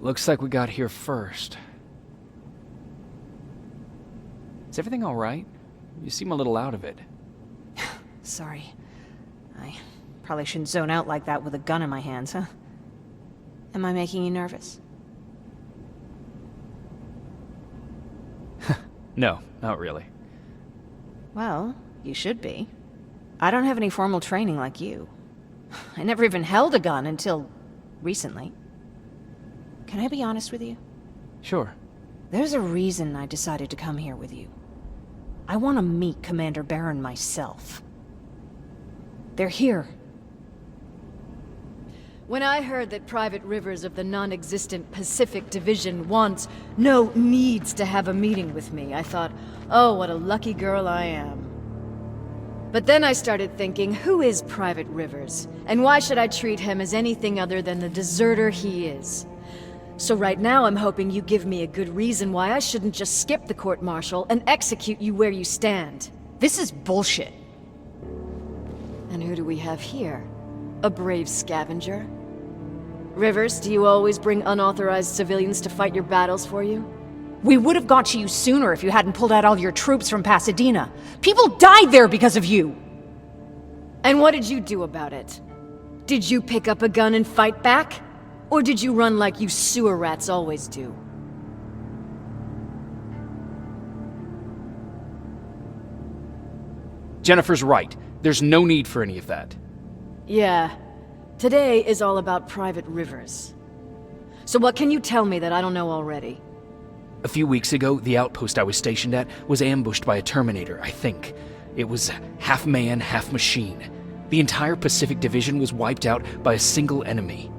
Looks like we got here first. Is everything all right? You seem a little out of it. Sorry. I probably shouldn't zone out like that with a gun in my hands, huh? Am I making you nervous? No, not really. Well, you should be. I don't have any formal training like you. I never even held a gun until recently. Can I be honest with you? Sure. There's a reason I decided to come here with you. I want to meet Commander Baron myself. They're here. When I heard that Private Rivers of the non-existent Pacific Division needs to have a meeting with me, I thought, oh, what a lucky girl I am. But then I started thinking, who is Private Rivers? And why should I treat him as anything other than the deserter he is? So right now I'm hoping you give me a good reason why I shouldn't just skip the court-martial and execute you where you stand. This is bullshit. And who do we have here? A brave scavenger? Rivers, do you always bring unauthorized civilians to fight your battles for you? We would have got to you sooner if you hadn't pulled out all your troops from Pasadena. People died there because of you! And what did you do about it? Did you pick up a gun and fight back? Or did you run like you sewer rats always do? Jennifer's right. There's no need for any of that. Yeah. Today is all about Private Rivers. So what can you tell me that I don't know already? A few weeks ago, the outpost I was stationed at was ambushed by a Terminator, I think. It was half man, half machine. The entire Pacific Division was wiped out by a single enemy.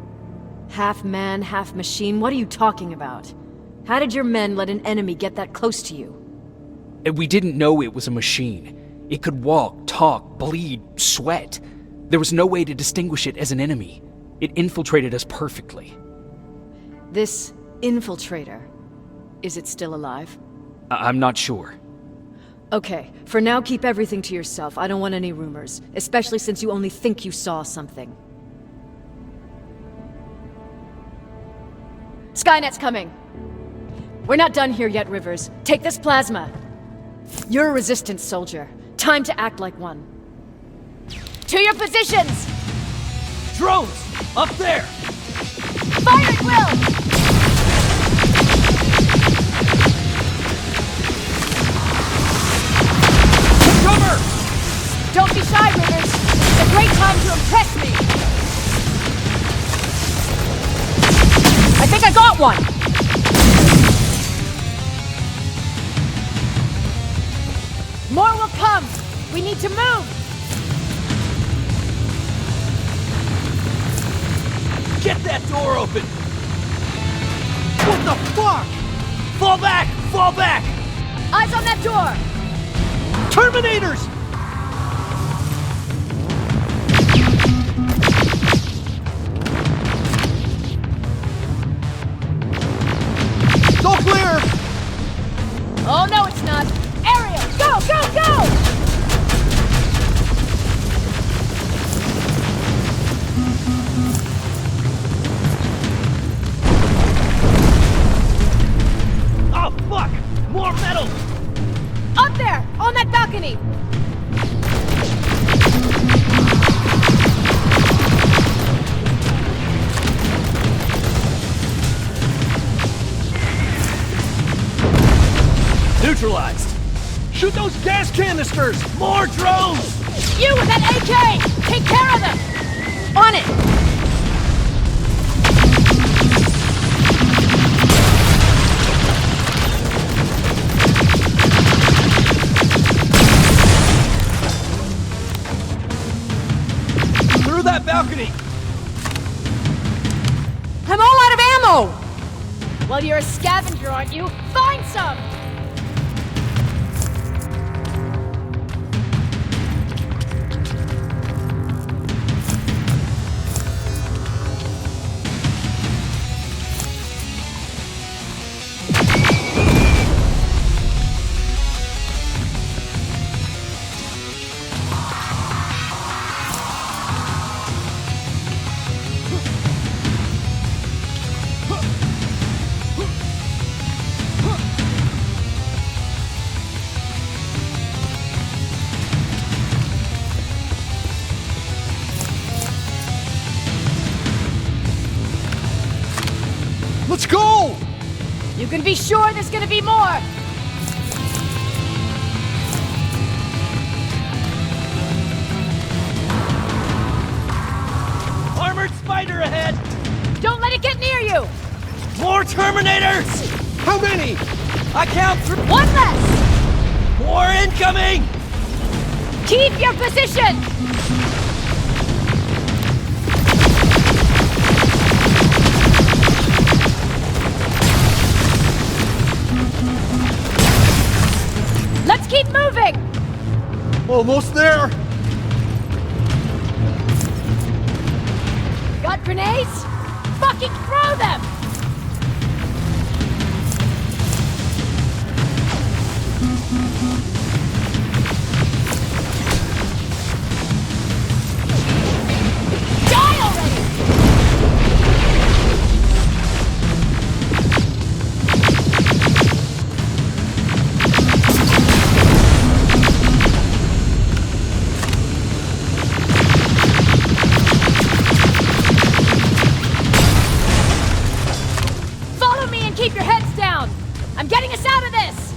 Half man, half machine? What are you talking about? How did your men let an enemy get that close to you? And we didn't know it was a machine. It could walk, talk, bleed, sweat. There was no way to distinguish it as an enemy. It infiltrated us perfectly. This infiltrator, is it still alive? I'm not sure. Okay, for now keep everything to yourself. I don't want any rumors, especially since you only think you saw something. Skynet's coming! We're not done here yet, Rivers. Take this plasma. You're a resistance soldier. Time to act like one. To your positions! Drones! Up there! Fire at will! Cover! Don't be shy, Rivers! It's a great time to impress me! I think I got one! More will come! We need to move! Get that door open! What the fuck? Fall back! Fall back! Eyes on that door! Terminators! It's all clear! Oh no, it's not! Ariel, go, go, go! Oh, fuck! More metal! Up there! On that balcony! Neutralized! Shoot those gas canisters! More drones! You with that AK! Take care of them! On it! Through that balcony! I'm all out of ammo! Well, you're a scavenger, aren't you? Find some! Let's go! You can be sure there's gonna be more! Armored spider ahead! Don't let it get near you! More Terminators! How many? I count three. One less! More incoming! Keep your position! Let's keep moving! Almost there! Got grenades? Fucking throw them! Die already! Follow me and keep your heads down! I'm getting us out of this!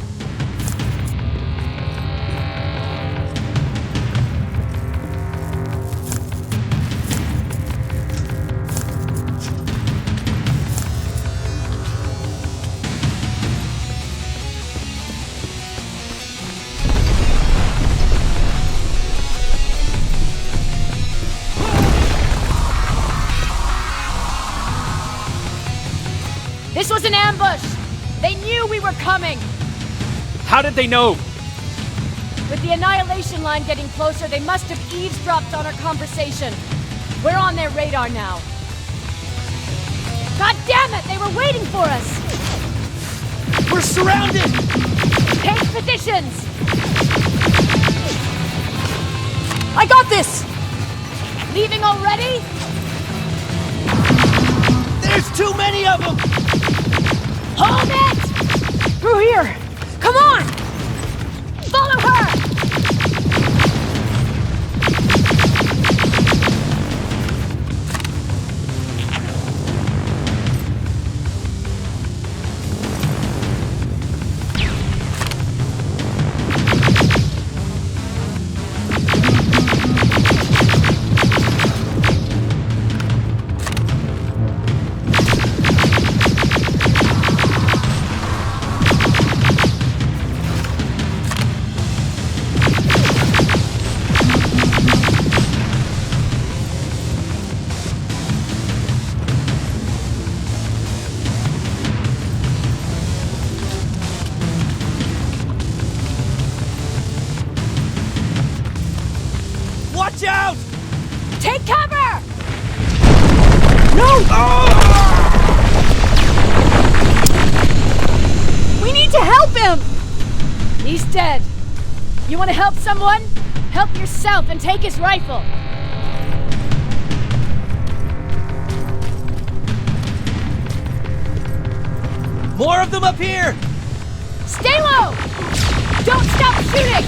This was an ambush! They knew we were coming! How did they know? With the annihilation line getting closer, they must have eavesdropped on our conversation. We're on their radar now. God damn it! They were waiting for us! We're surrounded! Take positions! I got this! Leaving already? There's too many of them! Hold it! Through here! Come on! Follow her! Watch out! Take cover! No! Oh! We need to help him! He's dead. You want to help someone? Help yourself and take his rifle. More of them up here! Stay low! Don't stop shooting!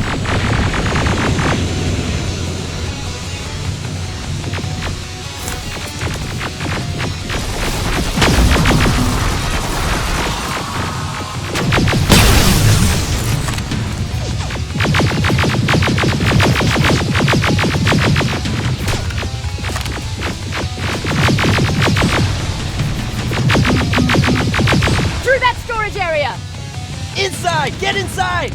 Through that storage area! Inside! Get inside!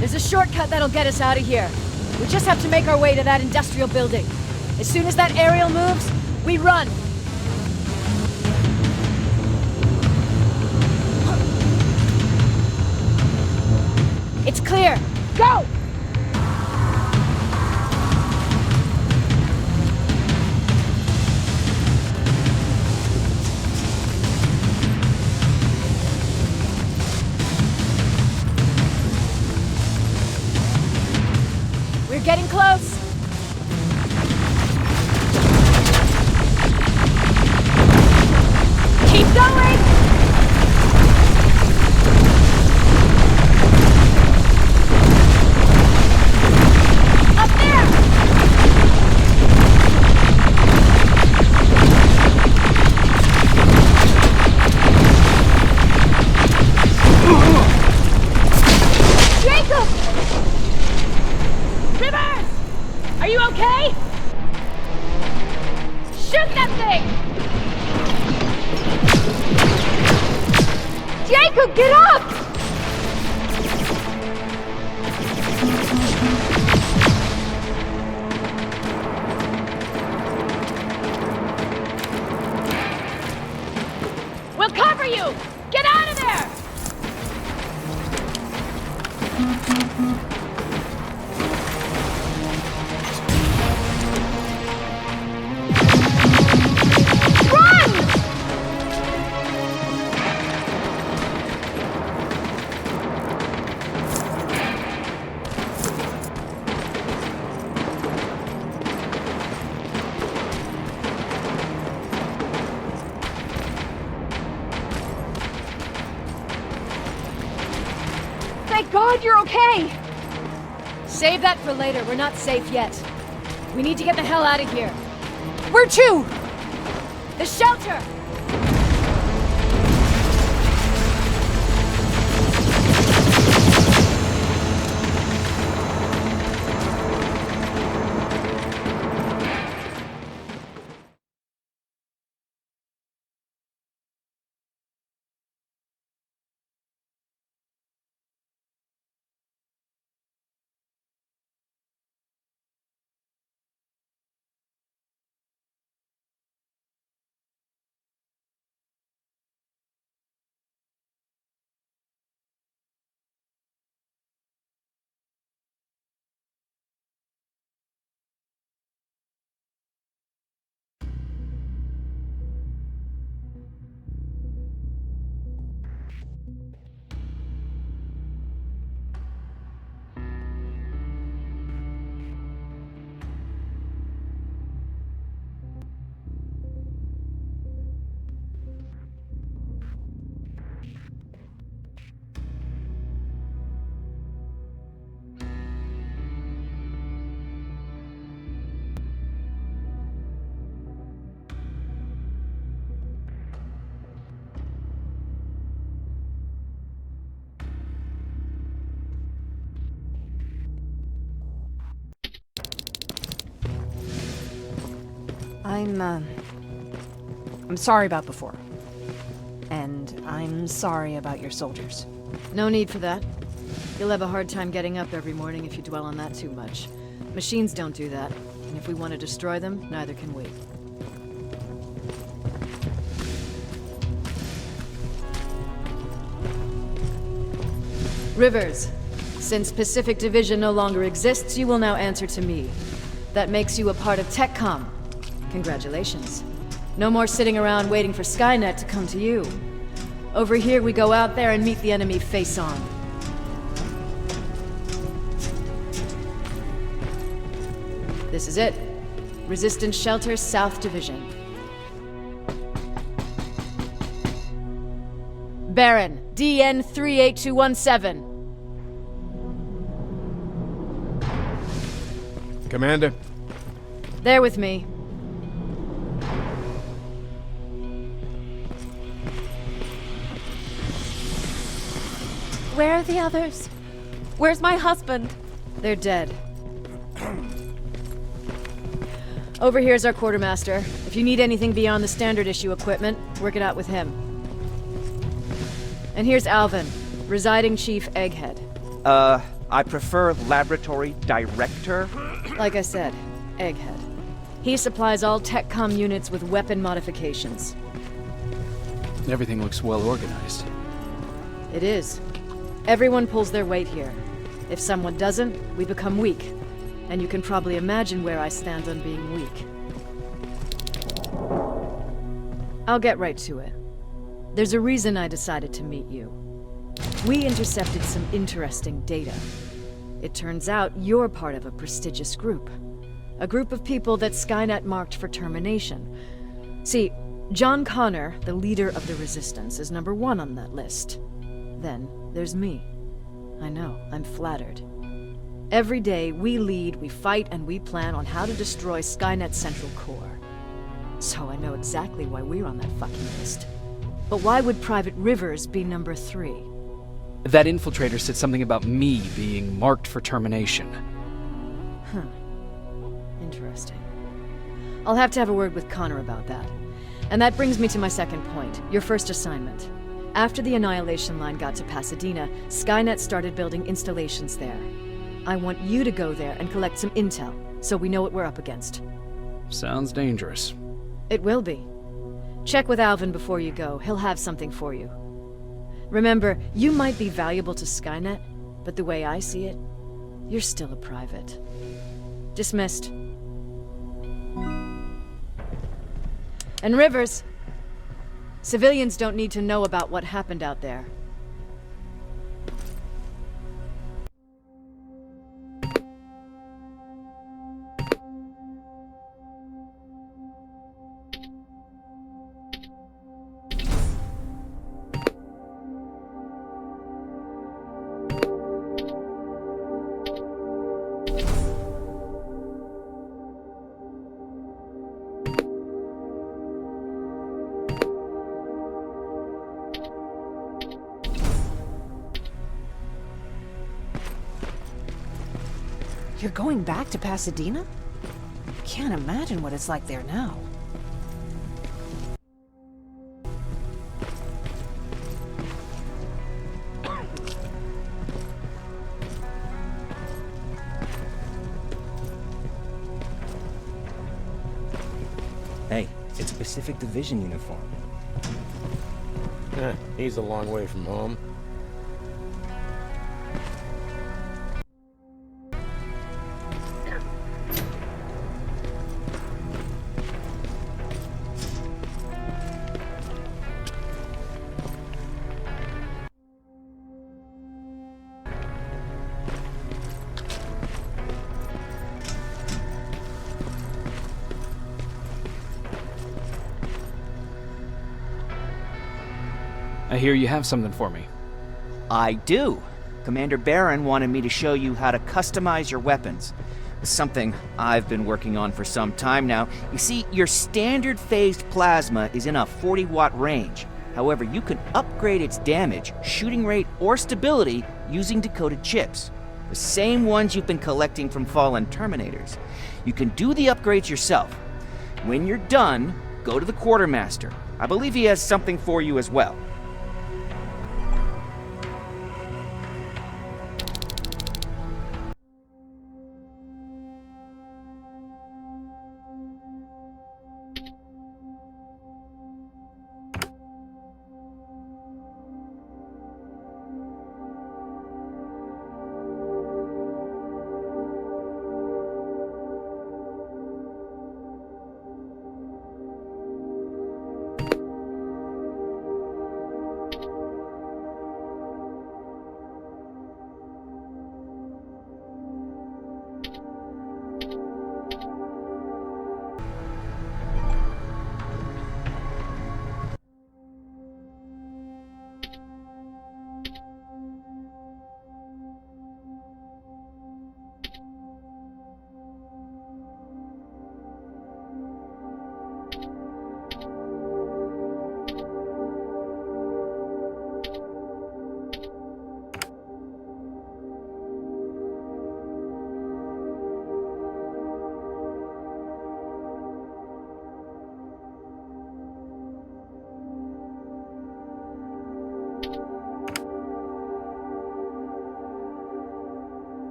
There's a shortcut that'll get us out of here. We just have to make our way to that industrial building. As soon as that aerial moves, we run. It's clear. Go! You're getting close! Keep going! Up there! Jacob! Rivers! Are you okay? Shoot that thing! Jacob, get up! We'll cover you! Get out of there! Thank God you're okay! Save that for later. We're not safe yet. We need to get the hell out of here. Where to? The shelter! I'm sorry about before. And I'm sorry about your soldiers. No need for that. You'll have a hard time getting up every morning if you dwell on that too much. Machines don't do that, and if we want to destroy them, neither can we. Rivers, since Pacific Division no longer exists, you will now answer to me. That makes you a part of TechCom. Congratulations. No more sitting around waiting for Skainet to come to you. Over here, we go out there and meet the enemy face on. This is it. Resistance Shelter, South Division. Baron, DN 38217. Commander. They're with me. Where are the others? Where's my husband? They're dead. Over here's our quartermaster. If you need anything beyond the standard issue equipment, work it out with him. And here's Alvin, residing chief Egghead. I prefer laboratory director. Like I said, Egghead. He supplies all TechCom units with weapon modifications. Everything looks well organized. It is. Everyone pulls their weight here. If someone doesn't, we become weak. And you can probably imagine where I stand on being weak. I'll get right to it. There's a reason I decided to meet you. We intercepted some interesting data. It turns out you're part of a prestigious group. A group of people that Skynет marked for termination. See, John Connor, the leader of the Resistance, is number 1 on that list. Then there's me. I know, I'm flattered. Every day, we lead, we fight, and we plan on how to destroy Skynet's central core. So I know exactly why we're on that fucking list. But why would Private Rivers be number 3? That infiltrator said something about me being marked for termination. Huh. Interesting. I'll have to have a word with Connor about that. And that brings me to my second point, your first assignment. After the Annihilation Line got to Pasadena, Skynет started building installations there. I want you to go there and collect some intel, so we know what we're up against. Sounds dangerous. It will be. Check with Alvin before you go. He'll have something for you. Remember, you might be valuable to Skynet, but the way I see it, you're still a private. Dismissed. And Rivers, civilians don't need to know about what happened out there. You're going back to Pasadena? Can't imagine what it's like there now. Hey, it's a Pacific Division uniform. He's a long way from home. I hear you have something for me. I do. Commander Barron wanted me to show you how to customize your weapons. Something I've been working on for some time now. You see, your standard phased plasma is in a 40-watt range. However, you can upgrade its damage, shooting rate, or stability using decoded chips. The same ones you've been collecting from fallen Terminators. You can do the upgrades yourself. When you're done, go to the Quartermaster. I believe he has something for you as well.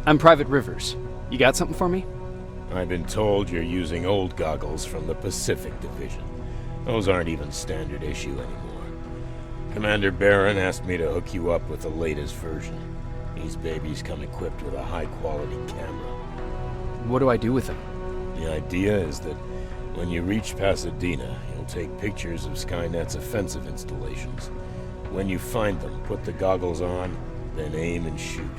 I'm Private Rivers. You got something for me? I've been told you're using old goggles from the Pacific Division. Those aren't even standard issue anymore. Commander Barron asked me to hook you up with the latest version. These babies come equipped with a high-quality camera. What do I do with them? The idea is that when you reach Pasadena, you'll take pictures of Skynet's offensive installations. When you find them, put the goggles on, then aim and shoot.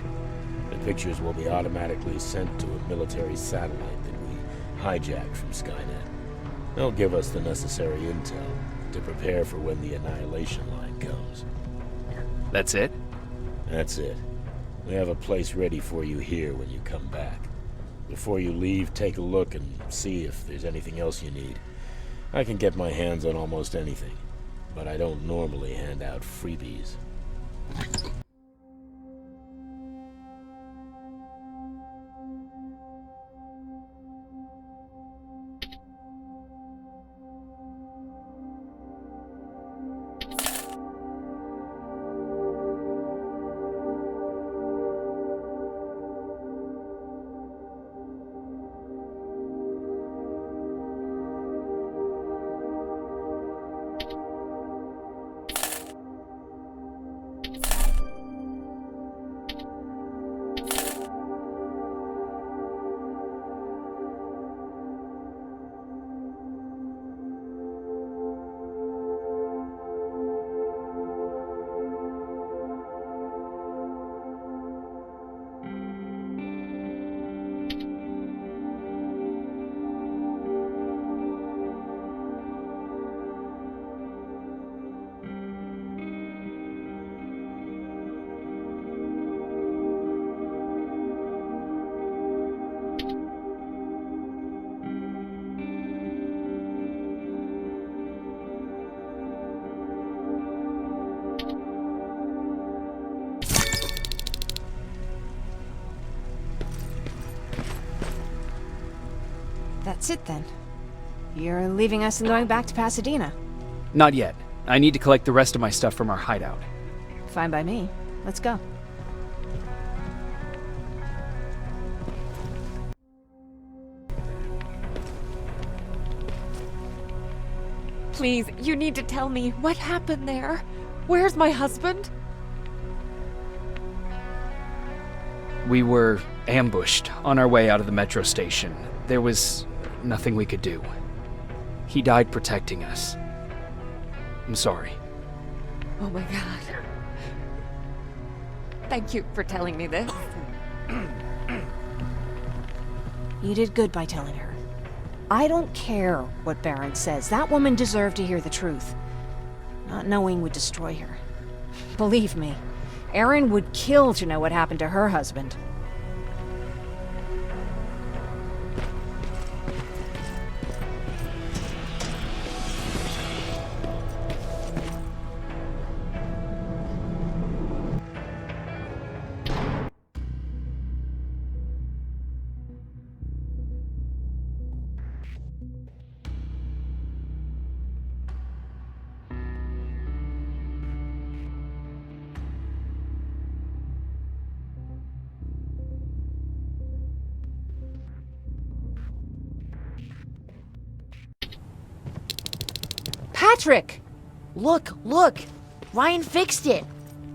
The pictures will be automatically sent to a military satellite that we hijacked from Skynет. They'll give us the necessary intel to prepare for when the annihilation line comes. That's it? That's it. We have a place ready for you here when you come back. Before you leave, take a look and see if there's anything else you need. I can get my hands on almost anything, but I don't normally hand out freebies. That's it then. You're leaving us and going back to Pasadena. Not yet. I need to collect the rest of my stuff from our hideout. Fine by me. Let's go. Please, you need to tell me what happened there. Where's my husband? We were ambushed on our way out of the metro station. There was nothing we could do. He died protecting us. I'm sorry. Oh my god. Thank you for telling me this. You did good by telling her. I don't care what Barron says. That woman deserved to hear the truth. Not knowing would destroy her. Believe me, Erin would kill to know what happened to her husband. Patrick! Look! Ryan fixed it!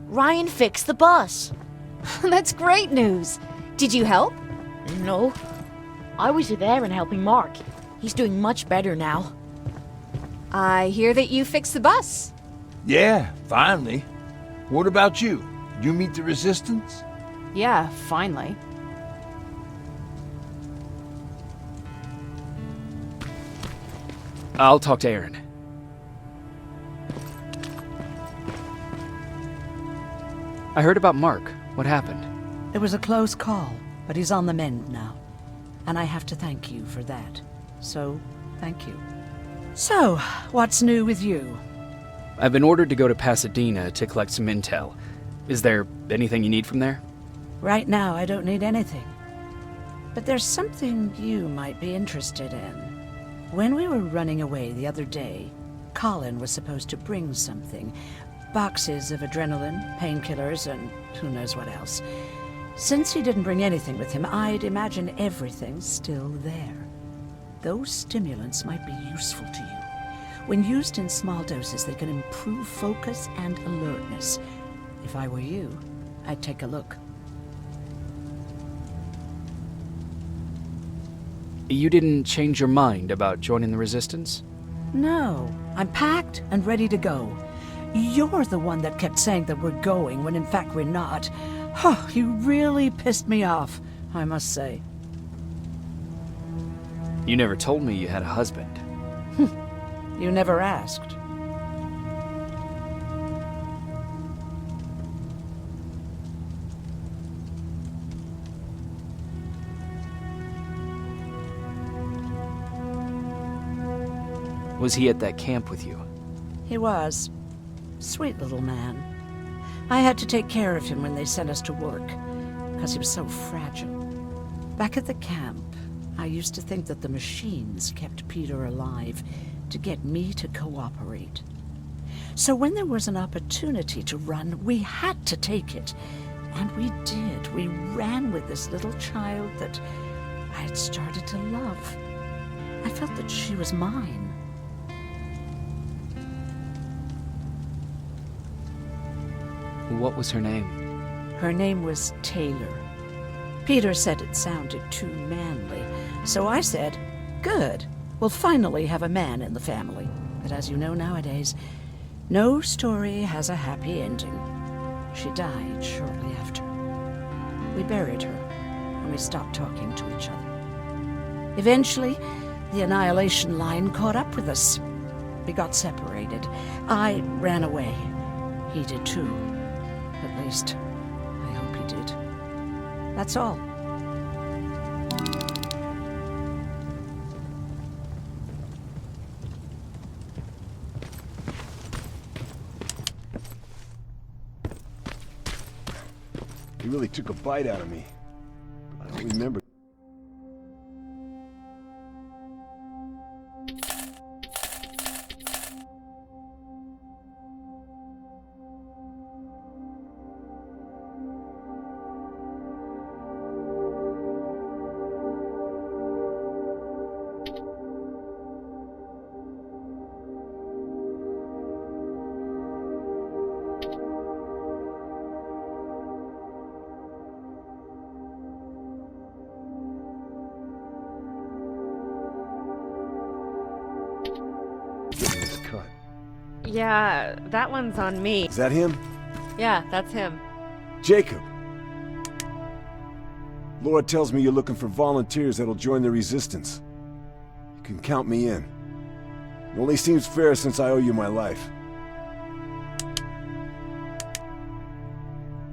Ryan fixed the bus! That's great news! Did you help? No. I was there and helping Mark. He's doing much better now. I hear that you fixed the bus. Yeah, finally. What about you? Did you meet the Resistance? Yeah, finally. I'll talk to Erin. I heard about Mark. What happened? It was a close call, but he's on the mend now. And I have to thank you for that. So, thank you. So, what's new with you? I've been ordered to go to Pasadena to collect some intel. Is there anything you need from there? Right now, I don't need anything. But there's something you might be interested in. When we were running away the other day, Colin was supposed to bring something. Boxes of adrenaline, painkillers, and who knows what else. Since he didn't bring anything with him, I'd imagine everything's still there. Those stimulants might be useful to you. When used in small doses, they can improve focus and alertness. If I were you, I'd take a look. You didn't change your mind about joining the Resistance? No, I'm packed and ready to go. You're the one that kept saying that we're going when in fact we're not. Oh, you really pissed me off, I must say. You never told me you had a husband. You never asked. Was he at that camp with you? He was. Sweet little man. I had to take care of him when they sent us to work, because he was so fragile. Back at the camp, I used to think that the machines kept Peter alive to get me to cooperate. So when there was an opportunity to run, we had to take it. And we did. We ran with this little child that I had started to love. I felt that she was mine. What was her name? Her name was Taylor. Peter said it sounded too manly, so I said, good, we'll finally have a man in the family. But as you know nowadays, no story has a happy ending. She died shortly after. We buried her, and we stopped talking to each other. Eventually, the annihilation line caught up with us. We got separated. I ran away. He did too. At least, I hope he did. That's all. You really took a bite out of me. I don't remember. Yeah, that one's on me. Is that him? Yeah, that's him. Jacob! Laura tells me you're looking for volunteers that'll join the Resistance. You can count me in. It only seems fair since I owe you my life.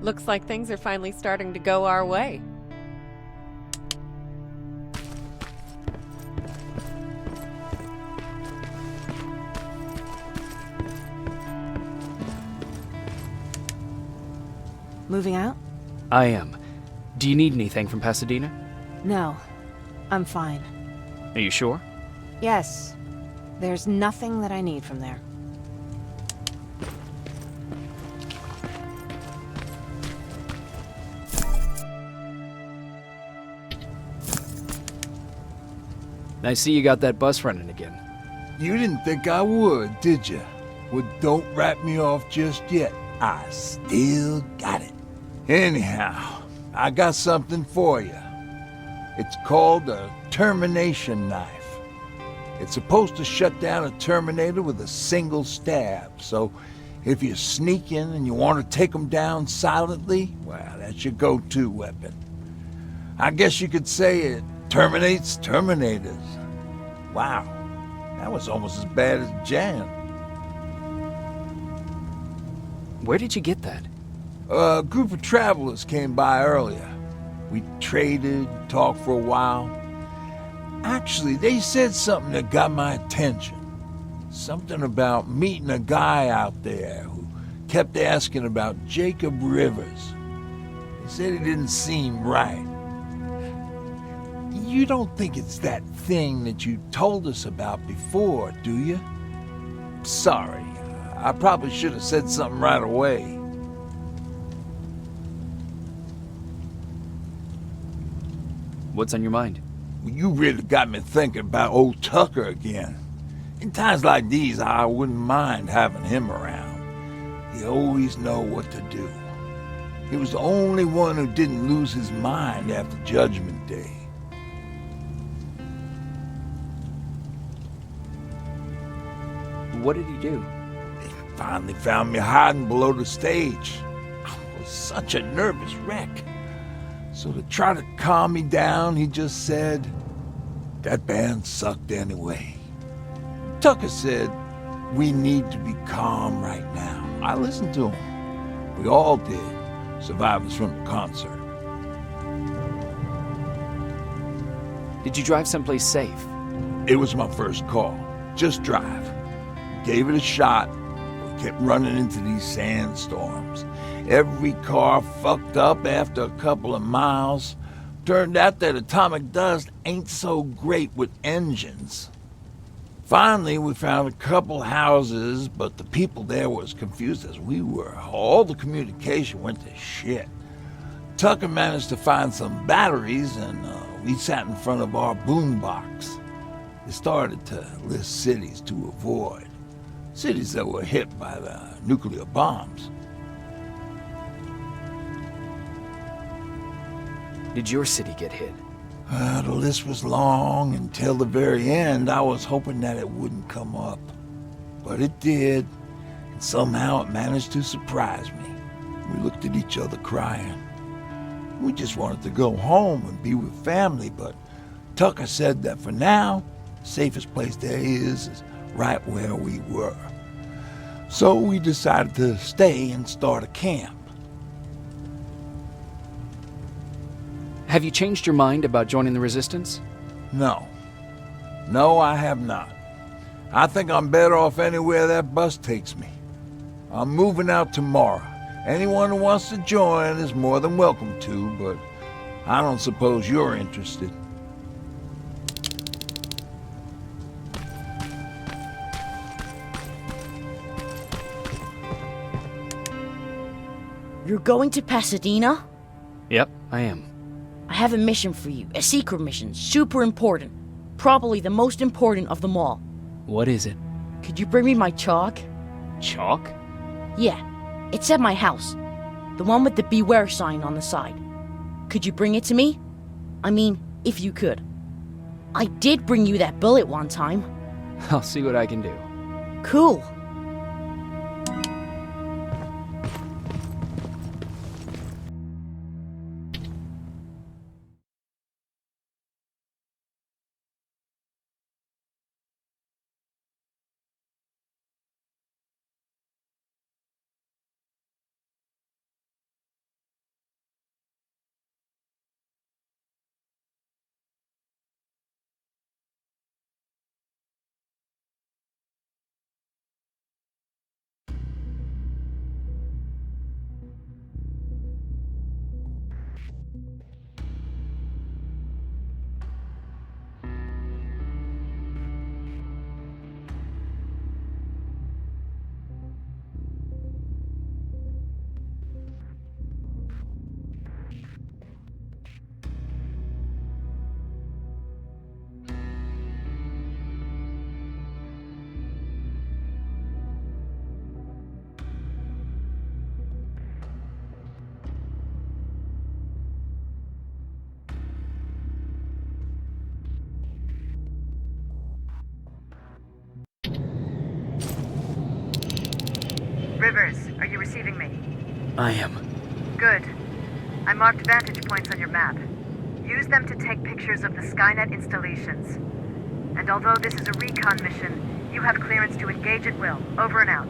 Looks like things are finally starting to go our way. Moving out? I am. Do you need anything from Pasadena? No. I'm fine. Are you sure? Yes. There's nothing that I need from there. I see you got that bus running again. You didn't think I would, did you? Well, don't wrap me off just yet. I still got it. Anyhow, I got something for you. It's called a termination knife. It's supposed to shut down a Terminator with a single stab, so if you're sneaking and you want to take them down silently, well, that's your go-to weapon. I guess you could say it terminates Terminators. Wow, that was almost as bad as Jan. Where did you get that? A group of travelers came by earlier. We traded, talked for a while. Actually, they said something that got my attention. Something about meeting a guy out there who kept asking about Jacob Rivers. He said it didn't seem right. You don't think it's that thing that you told us about before, do you? Sorry, I probably should have said something right away. What's on your mind? Well, you really got me thinking about old Tucker again. In times like these, I wouldn't mind having him around. He always know what to do. He was the only one who didn't lose his mind after Judgment Day. What did he do? He finally found me hiding below the stage. I was such a nervous wreck. So to try to calm me down, he just said, "That band sucked anyway." Tucker said, "We need to be calm right now." I listened to him. We all did, survivors from the concert. Did you drive someplace safe? It was my first call. Just drive. Gave it a shot. We kept running into these sandstorms. Every car fucked up after a couple of miles. Turned out that atomic dust ain't so great with engines. Finally, we found a couple houses, but the people there were as confused as we were. All the communication went to shit. Tucker managed to find some batteries, and we sat in front of our boombox. They started to list cities to avoid. Cities that were hit by the nuclear bombs. Did your city get hit? The list was long. Until the very end, I was hoping that it wouldn't come up. But it did, and somehow it managed to surprise me. We looked at each other crying. We just wanted to go home and be with family, but Tucker said that for now, the safest place there is right where we were. So we decided to stay and start a camp. Have you changed your mind about joining the Resistance? No. No, I have not. I think I'm better off anywhere that bus takes me. I'm moving out tomorrow. Anyone who wants to join is more than welcome to, but I don't suppose you're interested. You're going to Pasadena? Yep, I am. I have a mission for you. A secret mission. Super important. Probably the most important of them all. What is it? Could you bring me my chalk? Chalk? Yeah. It's at my house. The one with the beware sign on the side. Could you bring it to me? I mean, if you could. I did bring you that bullet one time. I'll see what I can do. Cool. Rivers, are you receiving me? I am. Good. I marked vantage points on your map. Use them to take pictures of the Skainet installations. And although this is a recon mission, you have clearance to engage at will. Over and out.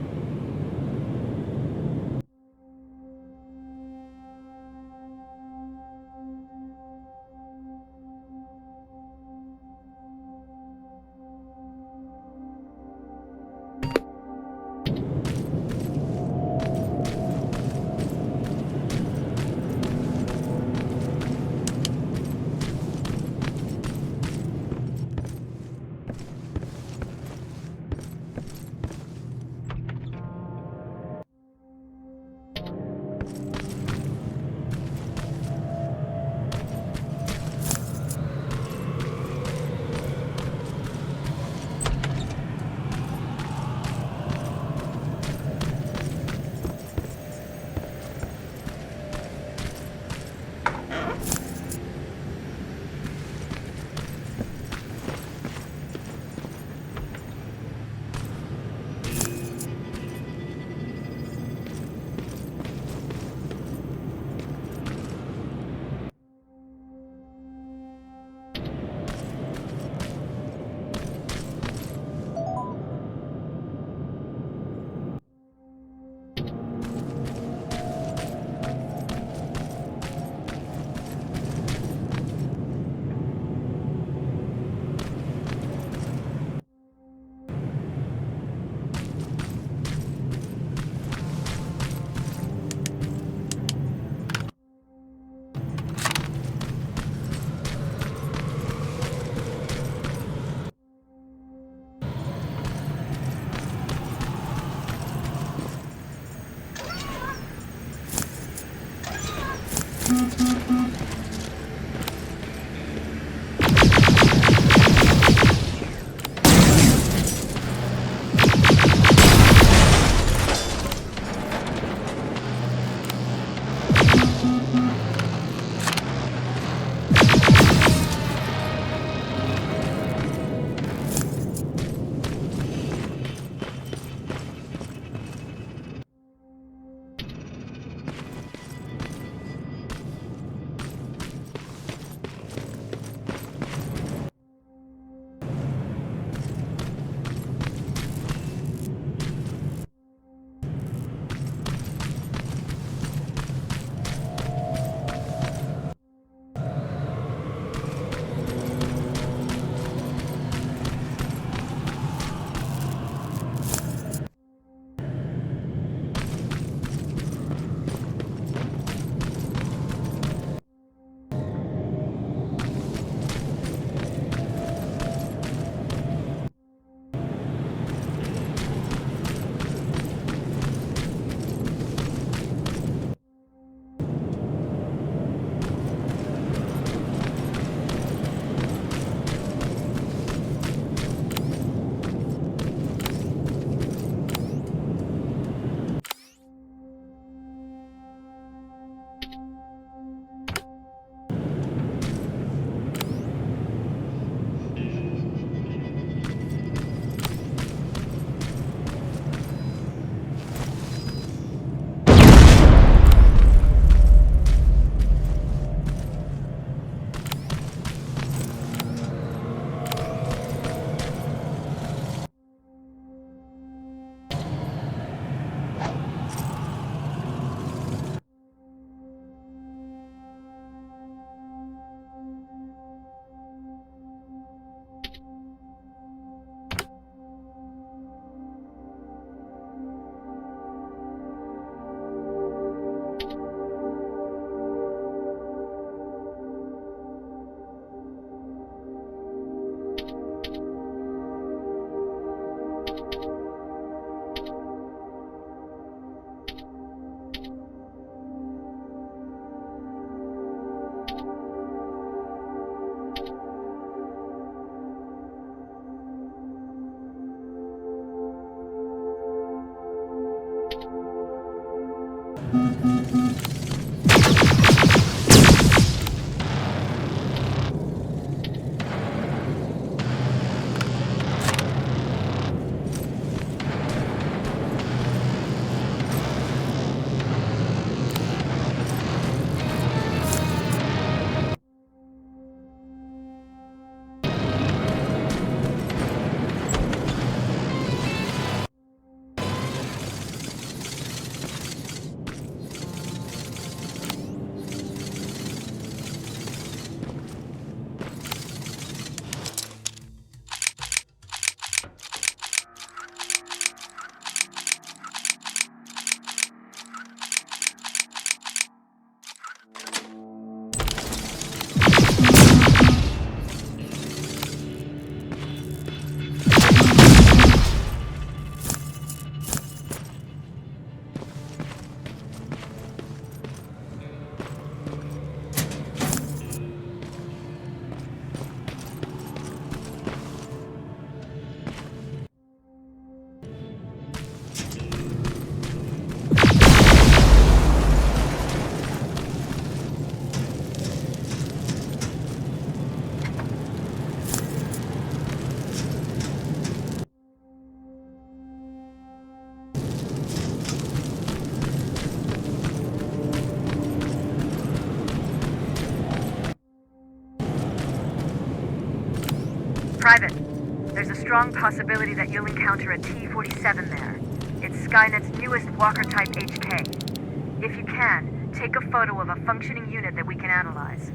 Private, there's a strong possibility that you'll encounter a T-47 there. It's Skynet's newest Walker-type HK. If you can, take a photo of a functioning unit that we can analyze.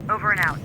Over and out.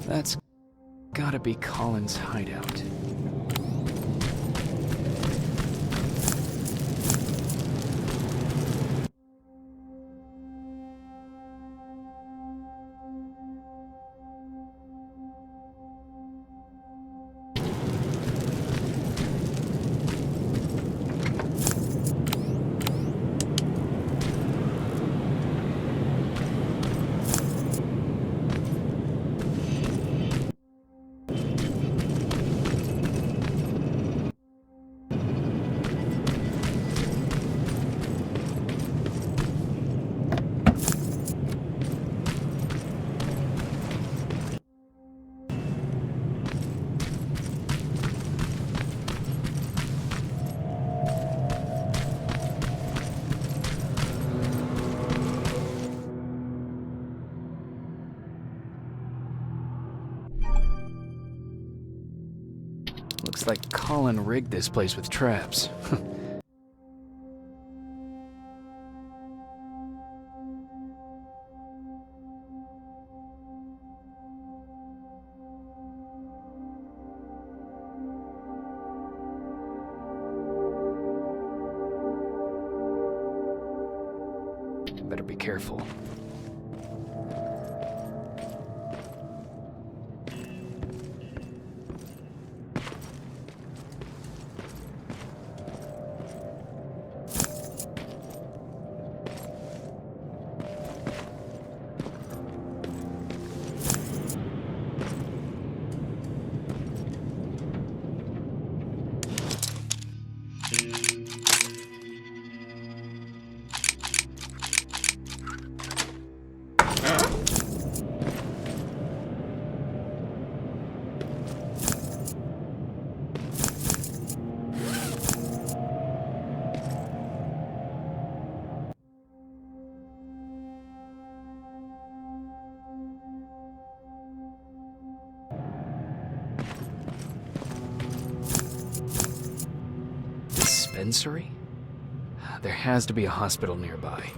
That's gotta be Colin's hideout. Looks like Colin rigged this place with traps. Better be careful. Dispensary? There has to be a hospital nearby.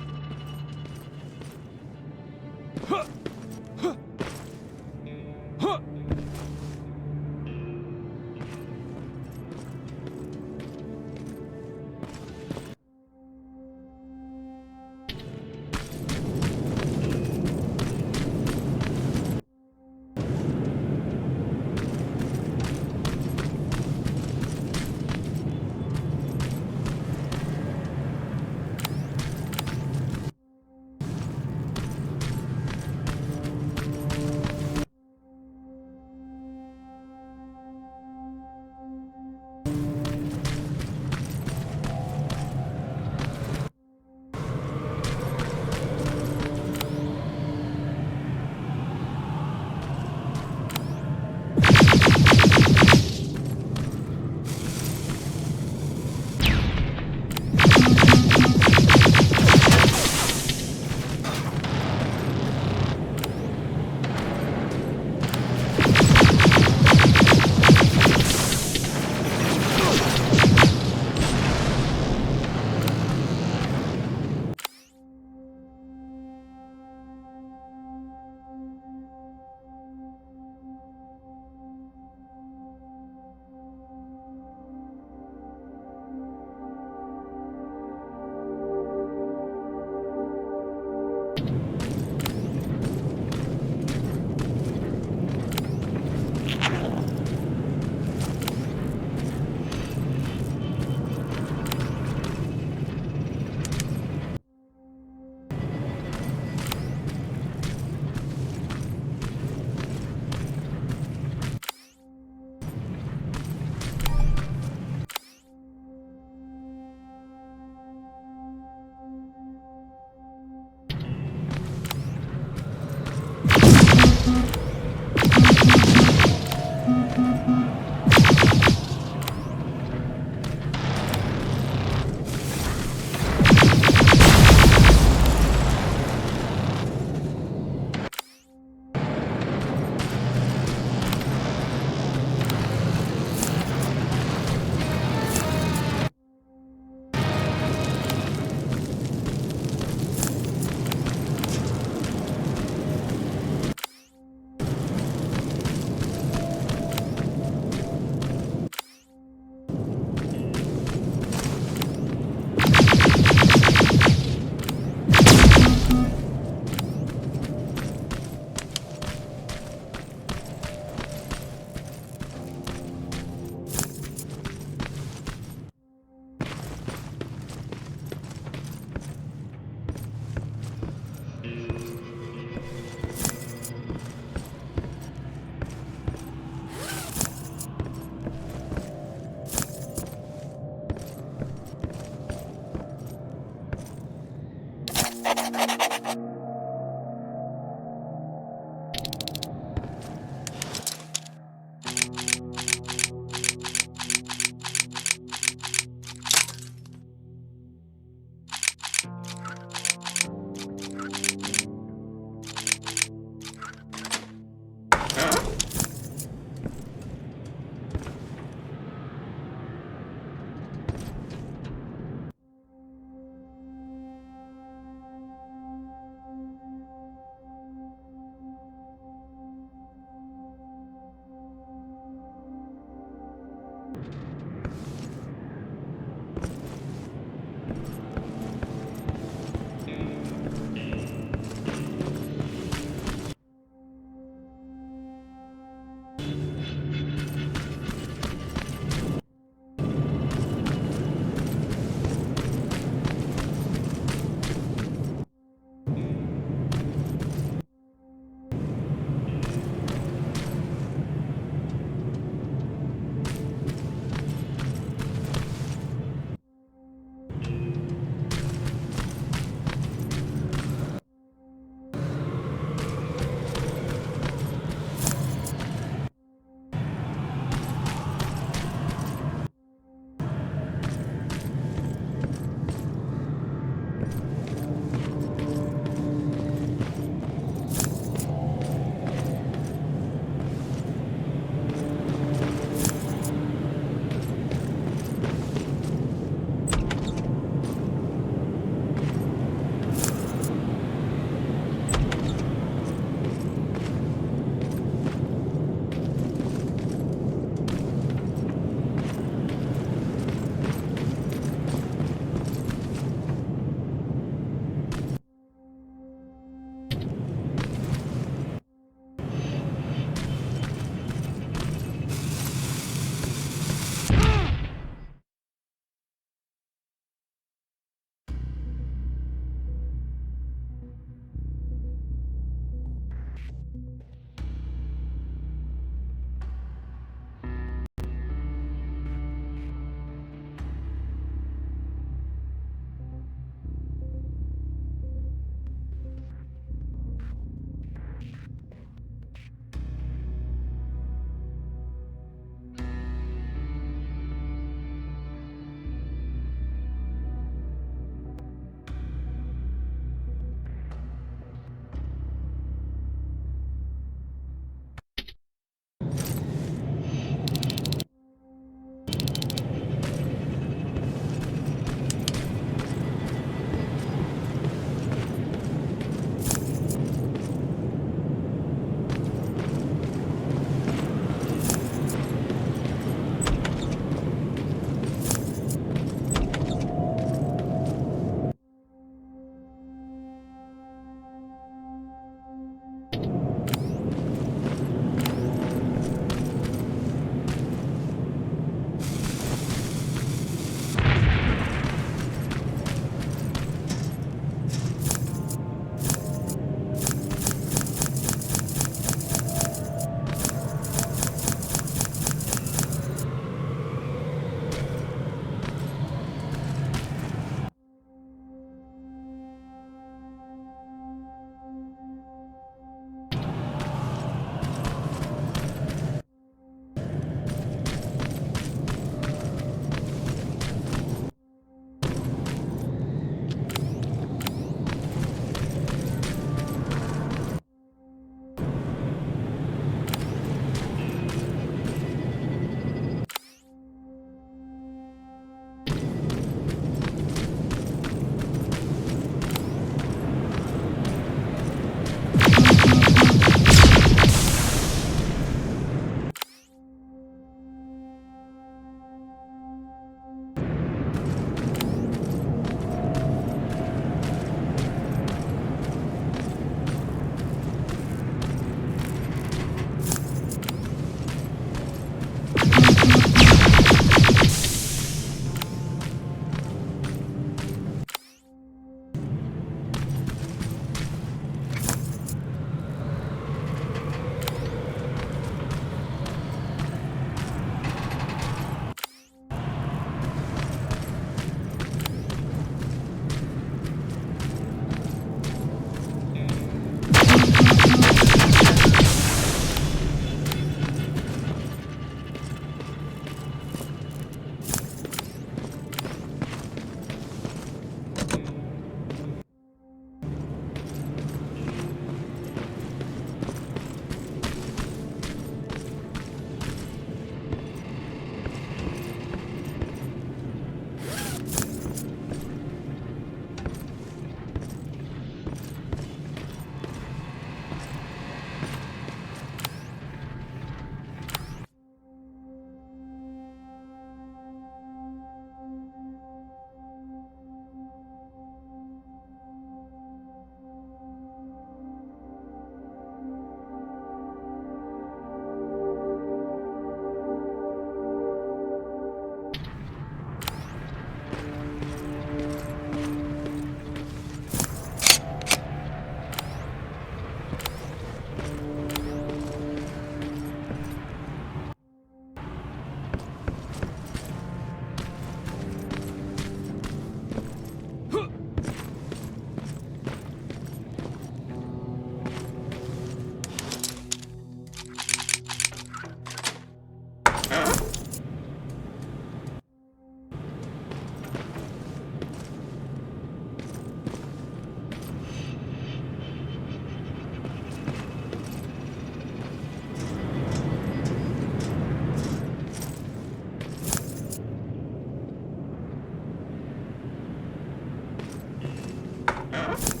Huh?